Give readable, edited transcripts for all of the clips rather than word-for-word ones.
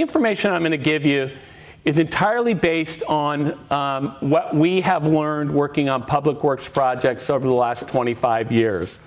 information I'm going to give you is entirely based on what we have learned working on public works projects over the last 25 years.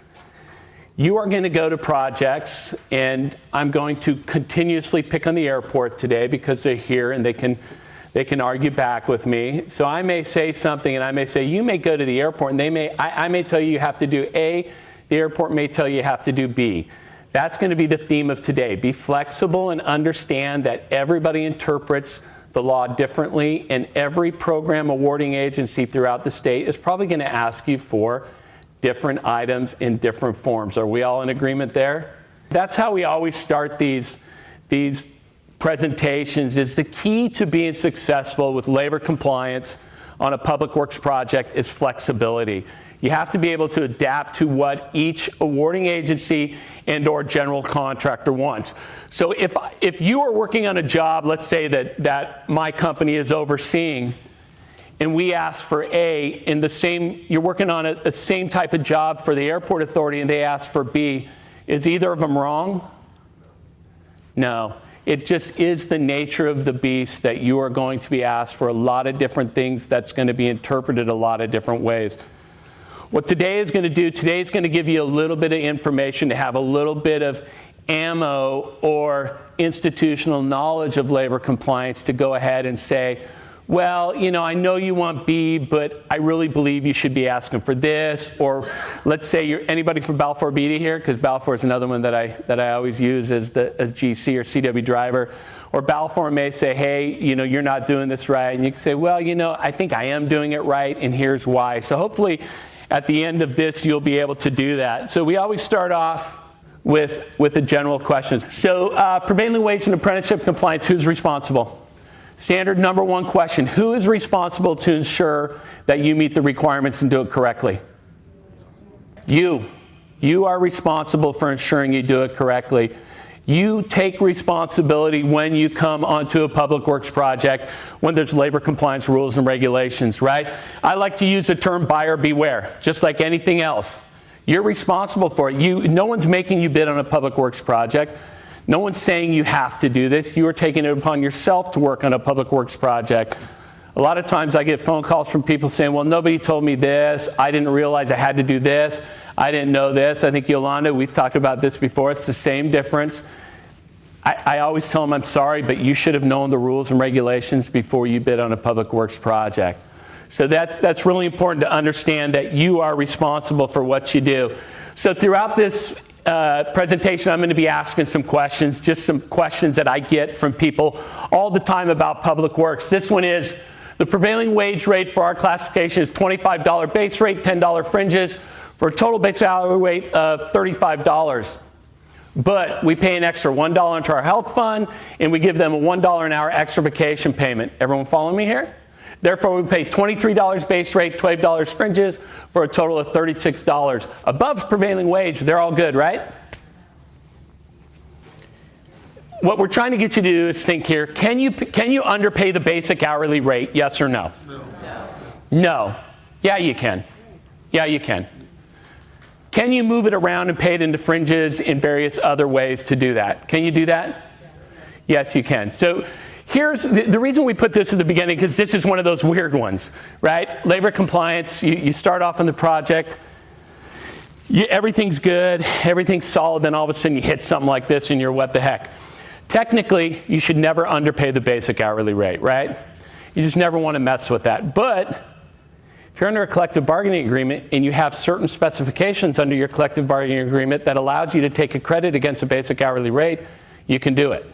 You are going to go to projects, and I'm going to continuously pick on the airport today because they're here and they can argue back with me. So I may say something, and I may say, you may go to the airport, and I may tell you have to do A, the airport may tell you have to do B. That's going to be the theme of today. Be flexible and understand that everybody interprets the law differently, and every program awarding agency throughout the state is probably going to ask you for different items in different forms. Are we all in agreement there? That's how we always start these presentations. Is the key to being successful with labor compliance on a public works project is flexibility. You have to be able to adapt to what each awarding agency and or general contractor wants. So if you are working on a job, let's say that my company is overseeing, and we ask for A, in the same, you're working on the same type of job for the airport authority and they ask for B, is either of them wrong? No. It just is the nature of the beast that you are going to be asked for a lot of different things that's going to be interpreted a lot of different ways. What today is going to do, today is going to give you a little bit of information to have a little bit of ammo or institutional knowledge of labor compliance to go ahead and say, well, you know, I know you want B, but I really believe you should be asking for this. Or let's say you're anybody from Balfour Beatty here, because Balfour is another one that I always use as GC or CW driver. Or Balfour may say, hey, you know, you're not doing this right. And you can say, well, you know, I think I am doing it right, and here's why. So hopefully at the end of this, you'll be able to do that. So we always start off with the general questions. So prevailing wage and apprenticeship compliance, who's responsible? Standard number one question, who is responsible to ensure that you meet the requirements and do it correctly? You. You are responsible for ensuring you do it correctly. You take responsibility when you come onto a public works project when there's labor compliance rules and regulations, right? I like to use the term buyer beware, just like anything else. You're responsible for it. No one's making you bid on a public works project. No one's saying you have to do this. You are taking it upon yourself to work on a public works project. A lot of times I get phone calls from people saying, well, nobody told me this. I didn't realize I had to do this. I didn't know this. I think, Yolanda, we've talked about this before. It's the same difference. I always tell them, I'm sorry, but you should have known the rules and regulations before you bid on a public works project. So that's really important to understand that you are responsible for what you do. So throughout this presentation, I'm going to be asking some questions, just some questions that I get from people all the time about public works. This one is, the prevailing wage rate for our classification is $25 base rate, $10 fringes, for a total base salary rate of $35. But we pay an extra $1 into our health fund, and we give them a $1 an hour extra vacation payment. Everyone follow me here? Therefore, we pay $23 base rate, $12 fringes, for a total of $36. Above prevailing wage, they're all good, right? What we're trying to get you to do is think here, can you underpay the basic hourly rate, yes or no? No. No. Yeah, you can. Yeah, you can. Can you move it around and pay it into fringes in various other ways to do that? Can you do that? Yes, you can. So here's the reason we put this at the beginning, because this is one of those weird ones, right? Labor compliance, you start off on the project, everything's good, everything's solid, then all of a sudden you hit something like this and you're what the heck. Technically, you should never underpay the basic hourly rate, right? You just never want to mess with that. But if you're under a collective bargaining agreement and you have certain specifications under your collective bargaining agreement that allows you to take a credit against a basic hourly rate, you can do it.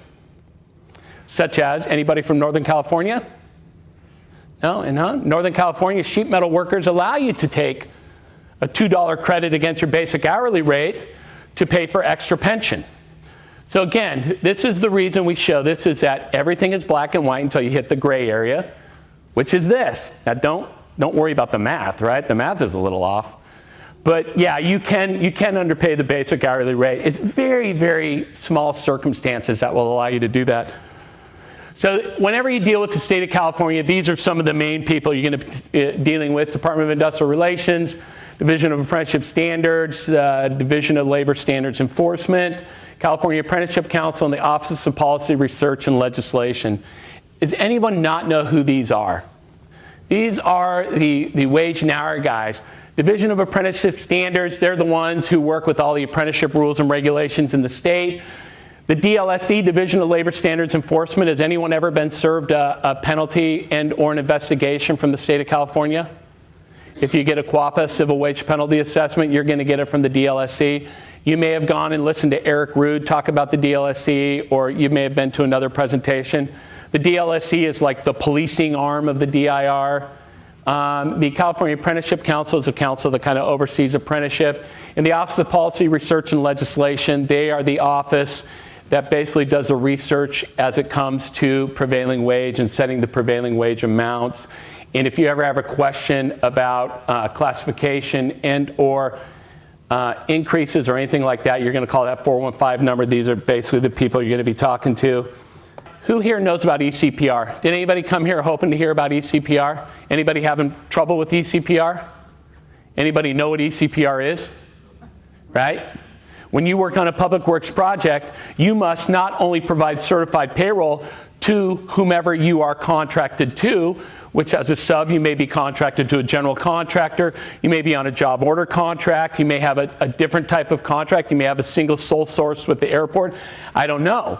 Such as, anybody from Northern California? No? Northern California sheet metal workers allow you to take a $2 credit against your basic hourly rate to pay for extra pension. So again, this is the reason we show this, is that everything is black and white until you hit the gray area, which is this. Now don't worry about the math, right? The math is a little off. But yeah, you can underpay the basic hourly rate. It's very, very small circumstances that will allow you to do that. So whenever you deal with the state of California, these are some of the main people you're going to be dealing with: Department of Industrial Relations, Division of Apprenticeship Standards, Division of Labor Standards Enforcement, California Apprenticeship Council, and the Office of Policy, Research, and Legislation. Does anyone not know who these are? These are the wage and hour guys. Division of Apprenticeship Standards, they're the ones who work with all the apprenticeship rules and regulations in the state. The DLSE, Division of Labor Standards Enforcement, has anyone ever been served a penalty and or an investigation from the state of California? If you get a QAPA, civil wage penalty assessment, you're going to get it from the DLSE. You may have gone and listened to Eric Rude talk about the DLSE, or you may have been to another presentation. The DLSE is like the policing arm of the DIR. The California Apprenticeship Council is a council that kind of oversees apprenticeship. And the Office of Policy, Research, and Legislation, they are the office that basically does the research as it comes to prevailing wage and setting the prevailing wage amounts. And if you ever have a question about classification and or increases or anything like that, you're going to call that 415 number. These are basically the people you're going to be talking to. Who here knows about ECPR? Did anybody come here hoping to hear about ECPR? Anybody having trouble with ECPR? Anybody know what ECPR is? Right? When you work on a public works project, you must not only provide certified payroll to whomever you are contracted to, which as a sub, you may be contracted to a general contractor, you may be on a job order contract, you may have a different type of contract, you may have a single sole source with the airport, I don't know.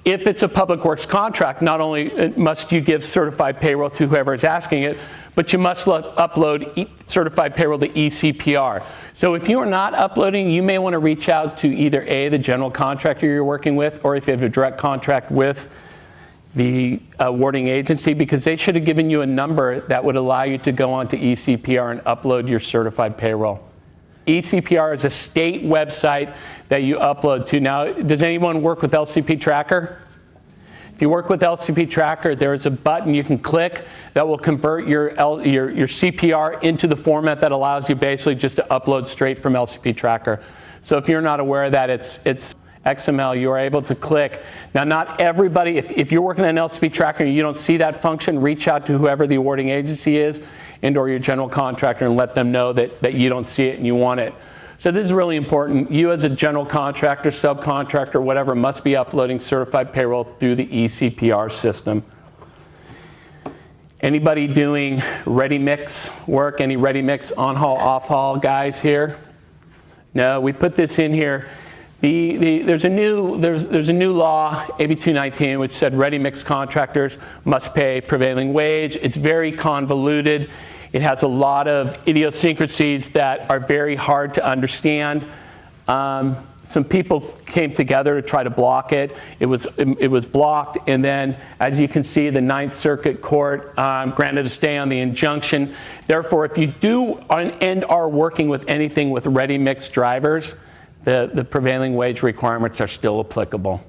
If it's a public works contract, not only must you give certified payroll to whoever is asking it, but you must upload certified payroll to ECPR. So if you are not uploading, you may want to reach out to either A, the general contractor you're working with, or if you have a direct contract with the awarding agency, because they should have given you a number that would allow you to go onto ECPR and upload your certified payroll. ECPR is a state website that you upload to. Now, does anyone work with LCP Tracker? If you work with LCP Tracker, there is a button you can click that will convert your CPR into the format that allows you basically just to upload straight from LCP Tracker. So if you're not aware of that, it's XML, you are able to click. Now, not everybody, if you're working on LCP Tracker and you don't see that function, reach out to whoever the awarding agency is and or your general contractor and let them know that you don't see it and you want it. So this is really important. You as a general contractor, subcontractor, whatever, must be uploading certified payroll through the ECPR system. Anybody doing ready mix work? Any ready mix on-haul, off-haul guys here? No, we put this in here. There's a new law, AB 219, which said ready mix contractors must pay prevailing wage. It's very convoluted. It has a lot of idiosyncrasies that are very hard to understand. Some people came together to try to block it. It was blocked, and then, as you can see, the Ninth Circuit Court granted a stay on the injunction. Therefore, if you do and are working with anything with ready mix drivers, the prevailing wage requirements are still applicable.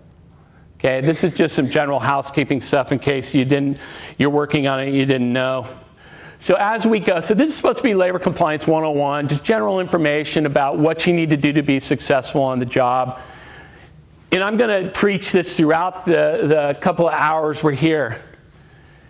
Okay, this is just some general housekeeping stuff in case you're working on it and you didn't know. So as we go, so this is supposed to be Labor Compliance 101, just general information about what you need to do to be successful on the job. And I'm going to preach this throughout the couple of hours we're here.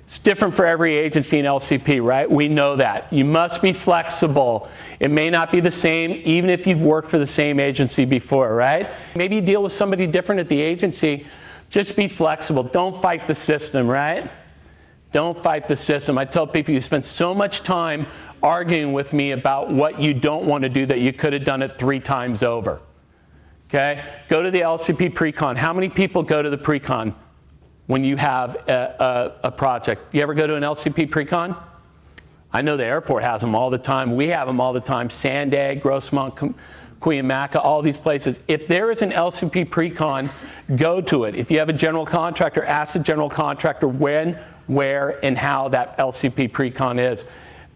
It's different for every agency in LCP, right? We know that. You must be flexible. It may not be the same, even if you've worked for the same agency before, right? Maybe you deal with somebody different at the agency. Just be flexible. Don't fight the system, right? Don't fight the system. I tell people you spend so much time arguing with me about what you don't want to do that you could have done it 3 times over. Okay? Go to the LCP Precon. How many people go to the Precon when you have a project? You ever go to an LCP Precon? I know the airport has them all the time. We have them all the time. Sandag, Grossmont, Cuyamaca, all these places. If there is an LCP Precon, go to it. If you have a general contractor, ask the general contractor when, where, and how that LCP Precon is.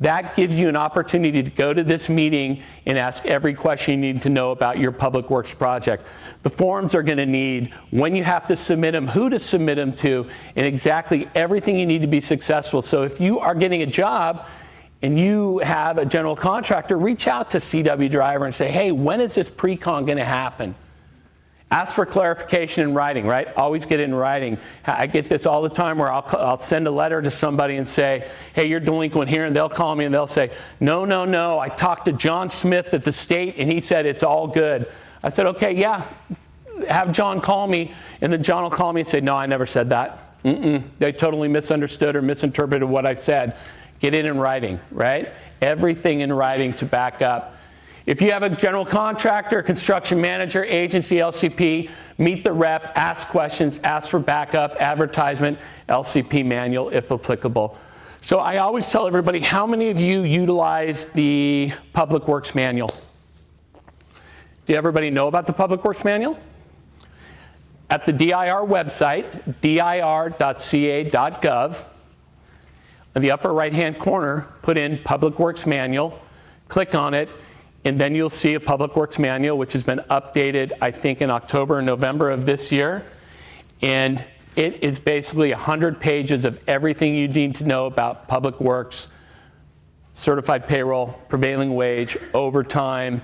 That gives you an opportunity to go to this meeting and ask every question you need to know about your public works project. The forms are going to need when you have to submit them, who to submit them to, and exactly everything you need to be successful. So if you are getting a job and you have a general contractor, reach out to CW Driver and say, hey, when is this Precon going to happen? Ask for clarification in writing, right? Always get it in writing. I get this all the time where I'll send a letter to somebody and say, hey, you're delinquent here, and they'll call me and they'll say, no, I talked to John Smith at the state and he said it's all good. I said, okay, yeah, have John call me, and then John will call me and say, no, I never said that. They totally misunderstood or misinterpreted what I said. Get it in writing, right? Everything in writing to back up. If you have a general contractor, construction manager, agency, LCP, meet the rep, ask questions, ask for backup, advertisement, LCP manual if applicable. So I always tell everybody, how many of you utilize the Public Works Manual? Do everybody know about the Public Works Manual? At the DIR website, dir.ca.gov, in the upper right-hand corner, put in Public Works Manual, click on it, and then you'll see a Public Works Manual, which has been updated, I think, in October and November of this year. And it is basically 100 pages of everything you need to know about public works, certified payroll, prevailing wage, overtime,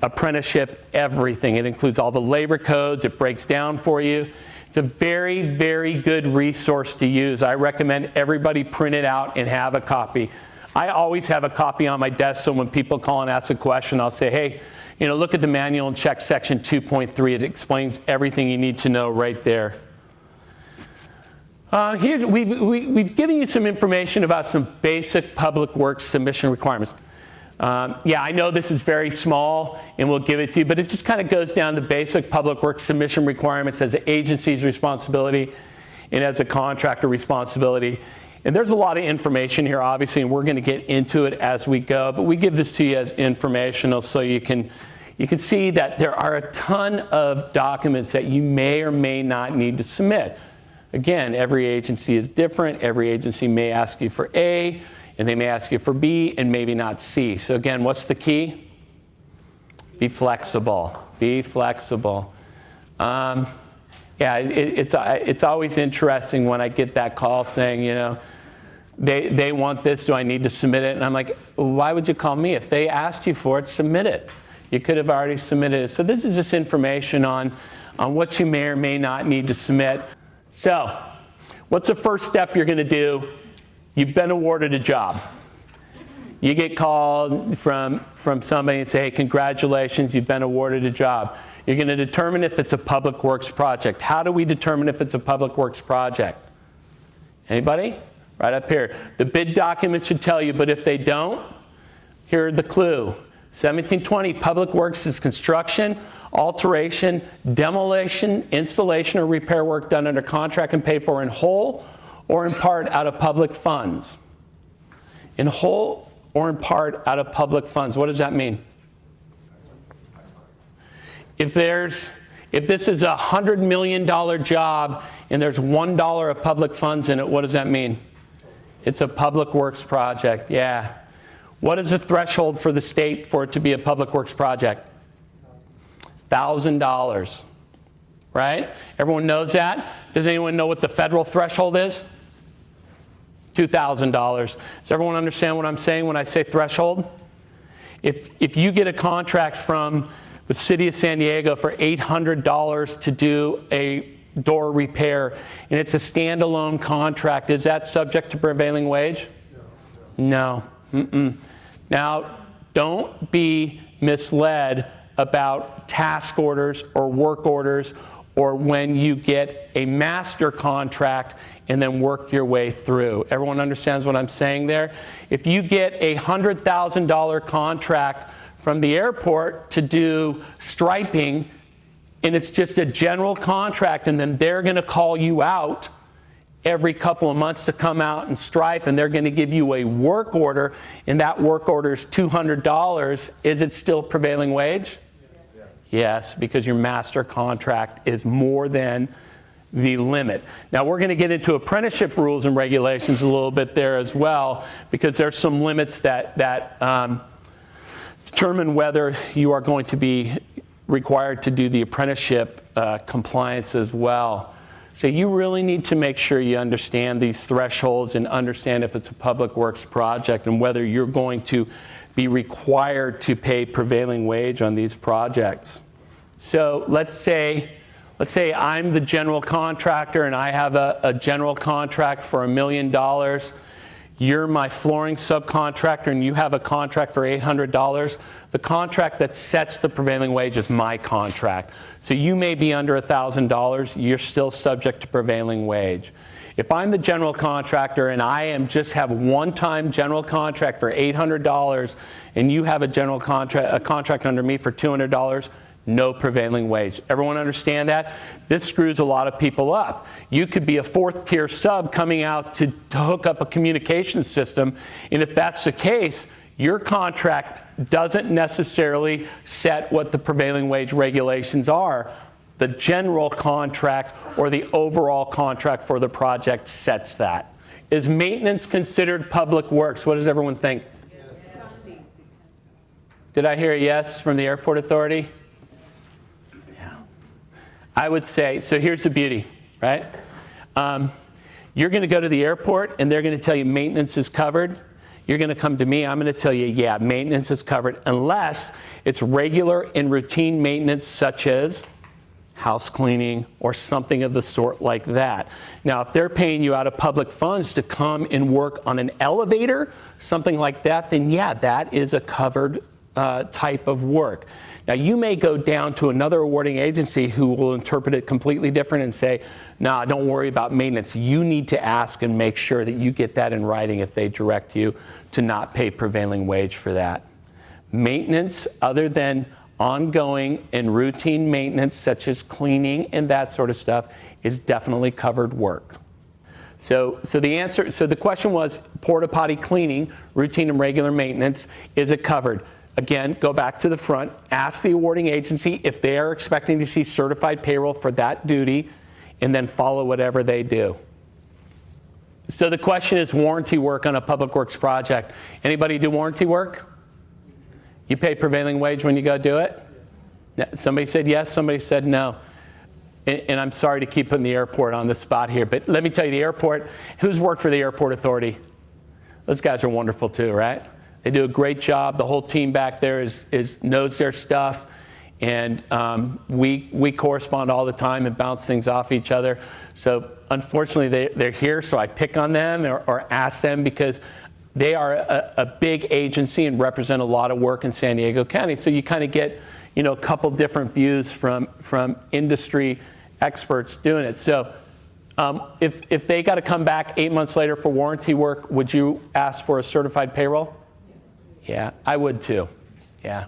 apprenticeship, everything. It includes all the labor codes. It breaks down for you. It's a very, very good resource to use. I recommend everybody print it out and have a copy. I always have a copy on my desk, so when people call and ask a question, I'll say, hey, look at the manual and check section 2.3. It explains everything you need to know right there. Here, we've given you some information about some basic public works submission requirements. Yeah, I know this is very small, and we'll give it to you, but it just kind of goes down to basic public works submission requirements as an agency's responsibility and as a contractor responsibility. And there's a lot of information here, obviously, and we're going to get into it as we go, but we give this to you as informational so you can see that there are a ton of documents that you may or may not need to submit. Again, every agency is different. Every agency may ask you for A, and they may ask you for B, and maybe not C. So again, what's the key? Be flexible. Be flexible. Yeah, it's always interesting when I get that call saying, they want this, do I need to submit it? And I'm like, why would you call me? If they asked you for it, submit it. You could have already submitted it. So this is just information on what you may or may not need to submit. So what's the first step you're going to do? You've been awarded a job. You get called from somebody and say, hey, congratulations, you've been awarded a job. You're going to determine if it's a public works project. How do we determine if it's a public works project? Anybody? Right up here. The bid document should tell you, but if they don't, here's the clue. 1720, public works is construction, alteration, demolition, installation, or repair work done under contract and paid for in whole or in part out of public funds. In whole or in part out of public funds. What does that mean? If this is a $100 million job and there's $1 of public funds in it, what does that mean? It's a public works project, yeah. What is the threshold for the state for it to be a public works project? $1,000, right? Everyone knows that? Does anyone know what the federal threshold is? $2,000. Does everyone understand what I'm saying when I say threshold? If you get a contract from the city of San Diego for $800 to do a door repair, and it's a standalone contract, is that subject to prevailing wage? No. Now, don't be misled about task orders or work orders or when you get a master contract and then work your way through. Everyone understands what I'm saying there? If you get a $100,000 contract from the airport to do striping, and it's just a general contract, and then they're going to call you out every couple of months to come out and stripe, and they're going to give you a work order, and that work order is $200, is it still prevailing wage? Yes, because your master contract is more than the limit. Now we're going to get into apprenticeship rules and regulations a little bit there as well, because there's some limits that determine whether you are going to be required to do the apprenticeship compliance as well. So you really need to make sure you understand these thresholds and understand if it's a public works project and whether you're going to be required to pay prevailing wage on these projects. So let's say I'm the general contractor and I have a general contract for $1 million. you're my flooring subcontractor and you have a contract for $800, the contract that sets the prevailing wage is my contract. So you may be under $1,000, you're still subject to prevailing wage. If I'm the general contractor and I just have one-time general contract for $800 and you have a contract under me for $200, no prevailing wage. Everyone understand that? This screws a lot of people up. You could be a fourth-tier sub coming out to hook up a communication system, and if that's the case, your contract doesn't necessarily set what the prevailing wage regulations are. The general contract or the overall contract for the project sets that. Is maintenance considered public works? What does everyone think? Yes. Did I hear a yes from the airport authority? Yeah. I would say, so here's the beauty, right? You're going to go to the airport and they're going to tell you maintenance is covered. You're going to come to me, I'm going to tell you, yeah, maintenance is covered unless it's regular and routine maintenance such as house cleaning or something of the sort like that. Now, if they're paying you out of public funds to come and work on an elevator, something like that, then yeah, that is a covered type of work. Now, you may go down to another awarding agency who will interpret it completely different and say, nah, don't worry about maintenance. You need to ask and make sure that you get that in writing if they direct you to not pay prevailing wage for that. Maintenance, other than ongoing and routine maintenance such as cleaning and that sort of stuff, is definitely covered work. So the question was porta potty cleaning, routine and regular maintenance, is it covered? Again, go back to the front, ask the awarding agency if they are expecting to see certified payroll for that duty, and then follow whatever they do. So the question is warranty work on a public works project. Anybody do warranty work? You pay prevailing wage when you go do it? Somebody said yes, somebody said no. And I'm sorry to keep putting the airport on the spot here, but let me tell you, the airport, who's worked for the airport authority? Those guys are wonderful too, right? They do a great job. The whole team back there knows their stuff. And we correspond all the time and bounce things off each other. So unfortunately, they're here, so I pick on them or ask them because they are a big agency and represent a lot of work in San Diego County. So you kind of get, a couple different views from industry experts doing it. So if they got to come back 8 months later for warranty work, would you ask for a certified payroll? Yeah, I would too. Yeah.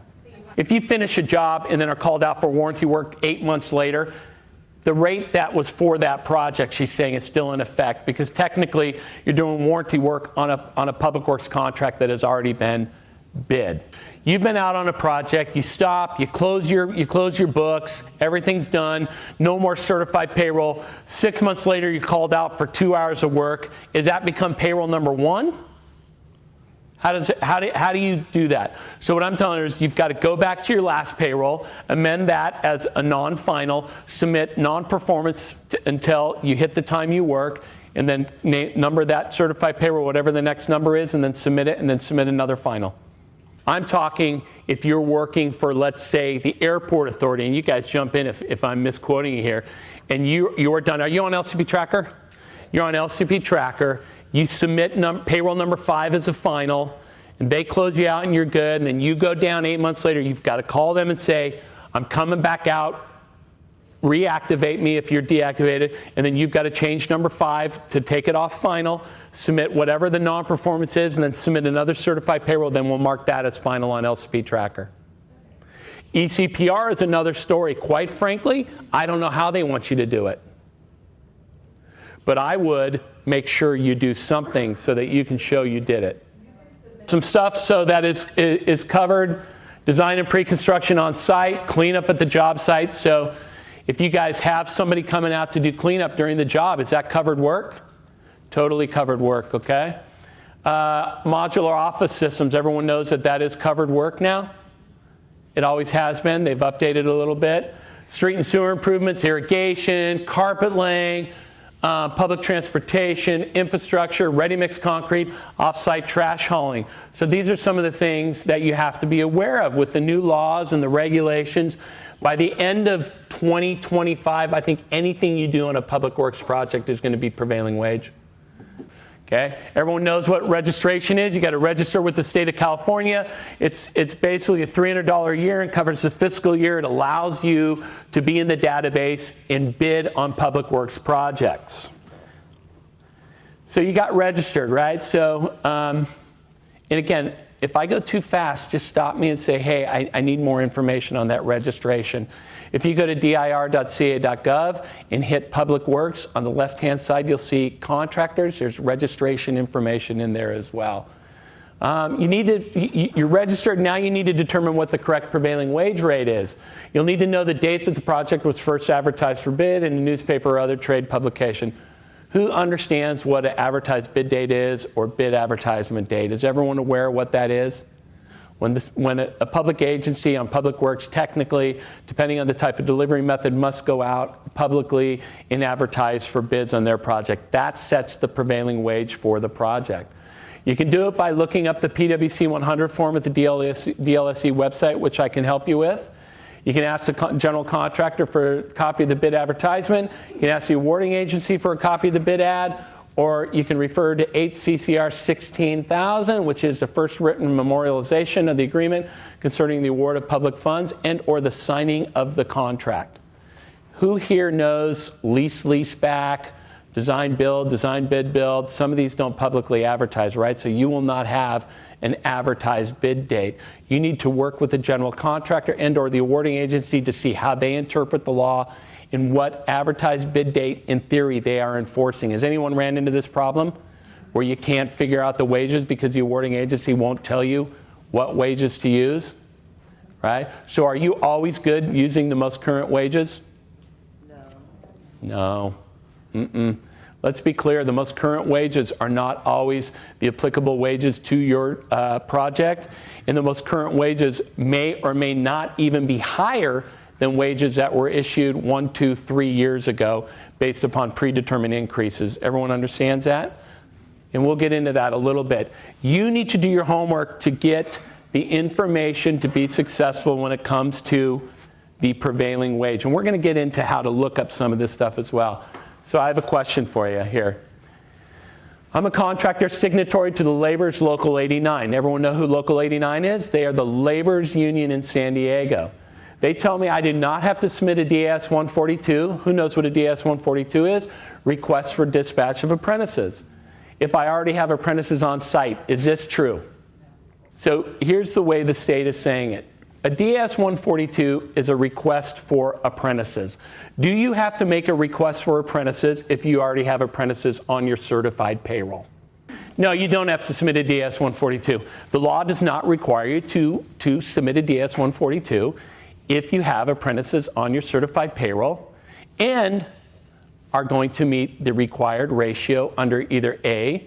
If you finish a job and then are called out for warranty work 8 months later, the rate that was for that project, she's saying, is still in effect because technically you're doing warranty work on a public works contract that has already been bid. You've been out on a project, you stop, you close your books, everything's done, no more certified payroll. 6 months later, you're called out for 2 hours of work. Does that become payroll number one? How do you do that? So what I'm telling you is you've got to go back to your last payroll, amend that as a non-final, submit non-performance until you hit the time you work, and then number that certified payroll, whatever the next number is, and then submit it, and then submit another final. I'm talking if you're working for, let's say, the airport authority, and you guys jump in if I'm misquoting you here, and you're done. Are you on LCP Tracker? You're on LCP Tracker. You submit payroll number 5 as a final, and they close you out and you're good, and then you go down 8 months later, you've got to call them and say, I'm coming back out, reactivate me if you're deactivated, and then you've got to change number 5 to take it off final, submit whatever the non-performance is, and then submit another certified payroll, then we'll mark that as final on LCP Tracker. ECPR is another story. Quite frankly, I don't know how they want you to do it. But I would make sure you do something so that you can show you did it. Some stuff so that is covered, design and pre-construction on site, cleanup at the job site. So if you guys have somebody coming out to do cleanup during the job, is that covered work? Totally covered work, okay? Modular office systems, everyone knows that is covered work now. It always has been. They've updated a little bit. Street and sewer improvements, irrigation, carpet laying, public transportation, infrastructure, ready-mix concrete, off-site trash hauling. So these are some of the things that you have to be aware of with the new laws and the regulations. By the end of 2025, I think anything you do on a public works project is going to be prevailing wage. Okay, everyone knows what registration is. You got to register with the state of California. It's basically a $300 a year and covers the fiscal year. It allows you to be in the database and bid on public works projects. So you got registered, right? So, and again, if I go too fast, just stop me and say, hey, I need more information on that registration. If you go to dir.ca.gov and hit Public Works, on the left-hand side, you'll see contractors. There's registration information in there as well. You're registered. Now you need to determine what the correct prevailing wage rate is. You'll need to know the date that the project was first advertised for bid in a newspaper or other trade publication. Who understands what an advertised bid date is or bid advertisement date? Is everyone aware of what that is? When a public agency on public works, technically, depending on the type of delivery method, must go out publicly and advertise for bids on their project. That sets the prevailing wage for the project. You can do it by looking up the PwC 100 form at the DLSE website, which I can help you with. You can ask the general contractor for a copy of the bid advertisement. You can ask the awarding agency for a copy of the bid ad. Or you can refer to 8 CCR 16,000, which is the first written memorialization of the agreement concerning the award of public funds and or the signing of the contract. Who here knows lease back, design build, design bid build? Some of these don't publicly advertise, right? So you will not have an advertised bid date. You need to work with the general contractor and or the awarding agency to see how they interpret the law and what advertised bid date, in theory, they are enforcing. Has anyone ran into this problem where you can't figure out the wages because the awarding agency won't tell you what wages to use, right? So are you always good using the most current wages? No. Let's be clear, the most current wages are not always the applicable wages to your project, and the most current wages may or may not even be higher than wages that were issued 1, 2, 3 years ago based upon predetermined increases. Everyone understands that? And we'll get into that a little bit. You need to do your homework to get the information to be successful when it comes to the prevailing wage. And we're going to get into how to look up some of this stuff as well. So I have a question for you here. I'm a contractor signatory to the Laborers Local 89. Everyone know who Local 89 is? They are the laborers union in San Diego. They tell me I do not have to submit a DS 142. Who knows what a DS 142 is? Request for dispatch of apprentices. If I already have apprentices on site, is this true? So here's the way the state is saying it. A DS 142 is a request for apprentices. Do you have to make a request for apprentices if you already have apprentices on your certified payroll? No, you don't have to submit a DS 142. The law does not require you to submit a DS 142 if you have apprentices on your certified payroll and are going to meet the required ratio under either A,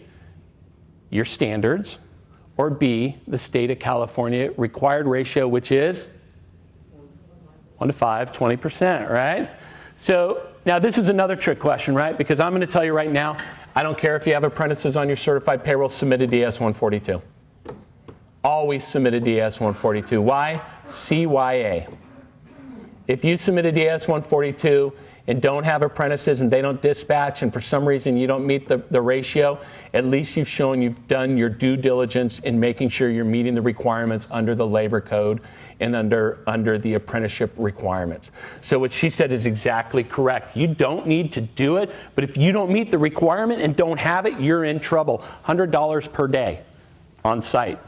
your standards, or B, the state of California required ratio, which is 1 to 5, 20%, right? So now this is another trick question, right? Because I'm going to tell you right now, I don't care if you have apprentices on your certified payroll, submit a DS 142. Always submit a DS 142. Why? CYA. If you submit a DS 142 and don't have apprentices and they don't dispatch and for some reason you don't meet the ratio, at least you've shown you've done your due diligence in making sure you're meeting the requirements under the labor code and under the apprenticeship requirements. So what she said is exactly correct. You don't need to do it, but if you don't meet the requirement and don't have it, you're in trouble. $100 per day on site.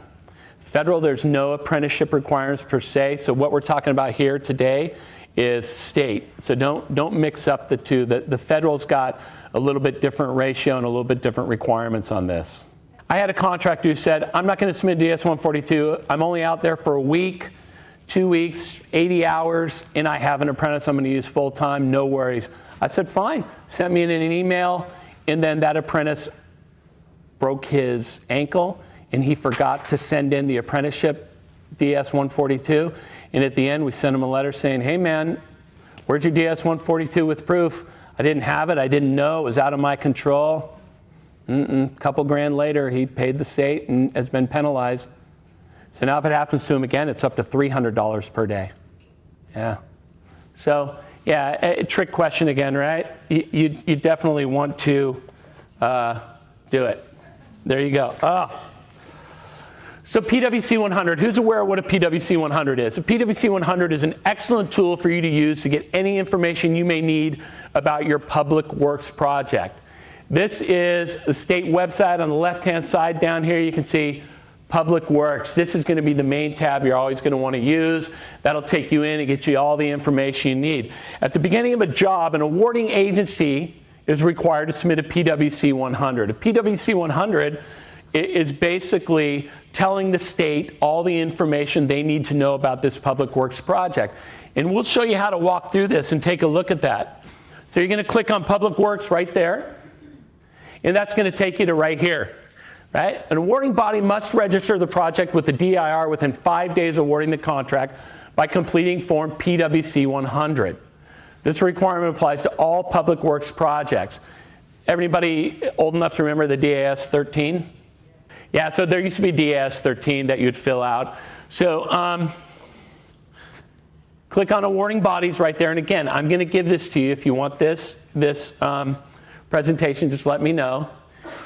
Federal, there's no apprenticeship requirements per se, so what we're talking about here today is state. So don't mix up the two. The federal's got a little bit different ratio and a little bit different requirements on this. I had a contractor who said, I'm not going to submit DS 142. I'm only out there for a week, 2 weeks, 80 hours, and I have an apprentice I'm going to use full time, no worries. I said, fine. Sent me in an email, and then that apprentice broke his ankle, and he forgot to send in the apprenticeship DS 142. And at the end, we sent him a letter saying, hey man, where's your DS 142 with proof? I didn't have it, I didn't know, it was out of my control. Couple grand later, he paid the state and has been penalized. So now if it happens to him again, it's up to $300 per day. Yeah. So yeah, a trick question again, right? You definitely want to do it. There you go. Oh. So PwC 100, who's aware of what a PwC 100 is? A PwC 100 is an excellent tool for you to use to get any information you may need about your public works project. This is the state website. On the left-hand side down here, you can see Public Works. This is going to be the main tab you're always going to want to use. That'll take you in and get you all the information you need. At the beginning of a job, an awarding agency is required to submit a PwC 100. A PwC 100 is basically telling the state all the information they need to know about this public works project. And we'll show you how to walk through this and take a look at that. So you're going to click on Public Works right there, and that's going to take you to right here. Right? An awarding body must register the project with the DIR within 5 days of awarding the contract by completing Form PwC 100. This requirement applies to all public works projects. Everybody old enough to remember the DAS 13? Yeah, so there used to be DAS 13 that you'd fill out. So click on awarding bodies right there. And again, I'm going to give this to you. If you want this presentation, just let me know.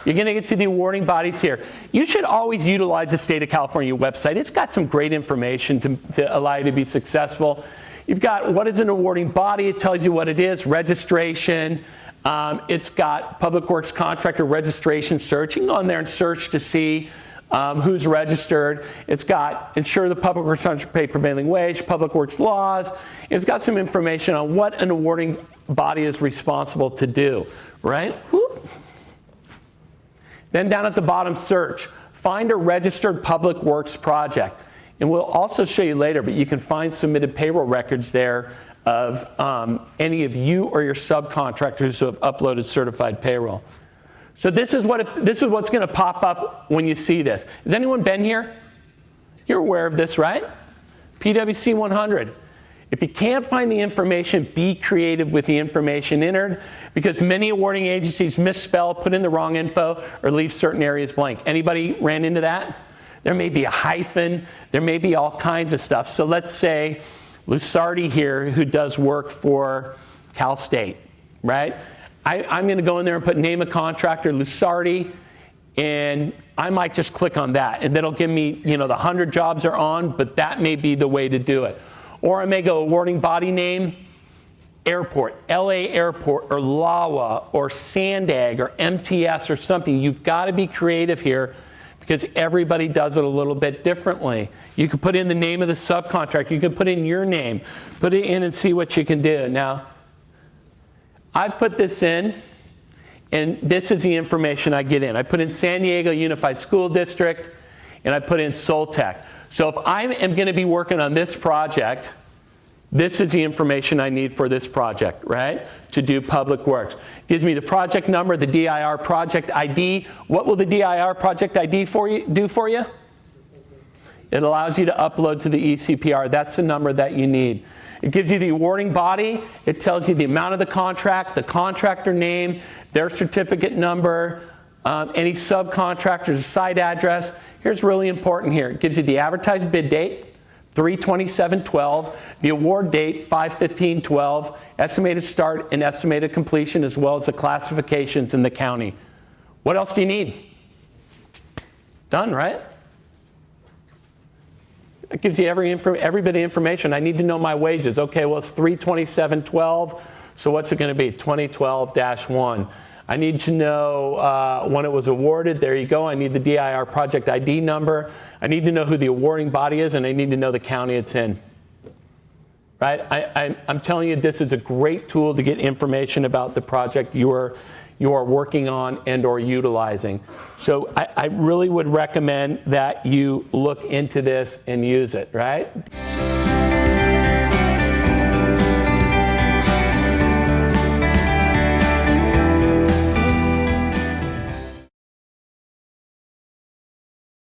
You're going to get to the awarding bodies here. You should always utilize the State of California website. It's got some great information to allow you to be successful. You've got what is an awarding body. It tells you what it is, registration. It's got Public Works Contractor Registration Search. You can go on there and search to see who's registered. It's got ensure the Public Works Contractor pay prevailing wage, Public Works laws. It's got some information on what an awarding body is responsible to do, right? Whoop. Then down at the bottom, search. Find a registered public works project. And we'll also show you later, but you can find submitted payroll records there of any of you or your subcontractors who have uploaded certified payroll. So this is what's going to pop up when you see this. Has anyone been here? You're aware of this, right? PwC 100. If you can't find the information, be creative with the information entered, because many awarding agencies misspell, put in the wrong info, or leave certain areas blank. Anybody ran into that? There may be a hyphen. There may be all kinds of stuff. So let's say Lusardi here, who does work for Cal State, right? I'm going to go in there and put name of contractor, Lusardi, and I might just click on that, and that'll give me, the 100 jobs are on, but that may be the way to do it. Or I may go awarding body name, airport, LA Airport, or LAWA, or Sandag, or MTS, or something. You've got to be creative here, because everybody does it a little bit differently. You could put in the name of the subcontractor. You could put in your name. Put it in and see what you can do. Now, I put this in, and this is the information I get in. I put in San Diego Unified School District, and I put in Soltech. So if I am going to be working on this project, this is the information I need for this project, right? To do public works. Gives me the project number, the DIR project ID. What will the DIR project ID do for you? It allows you to upload to the ECPR. That's the number that you need. It gives you the awarding body. It tells you the amount of the contract, the contractor name, their certificate number, any subcontractor's site address. Here's really important here. It gives you the advertised bid date, 3/27/12, the award date, 5/15/12, estimated start and estimated completion, as well as the classifications in the county. What else do you need? Done, right? It gives you every bit of information. I need to know my wages. Okay, well, it's 3/27/12, so what's it going to be? 2012-1. I need to know when it was awarded. There you go. I need the DIR project ID number. I need to know who the awarding body is, and I need to know the county it's in. Right? I'm telling you, this is a great tool to get information about the project you are working on and or utilizing. So I really would recommend that you look into this and use it, right?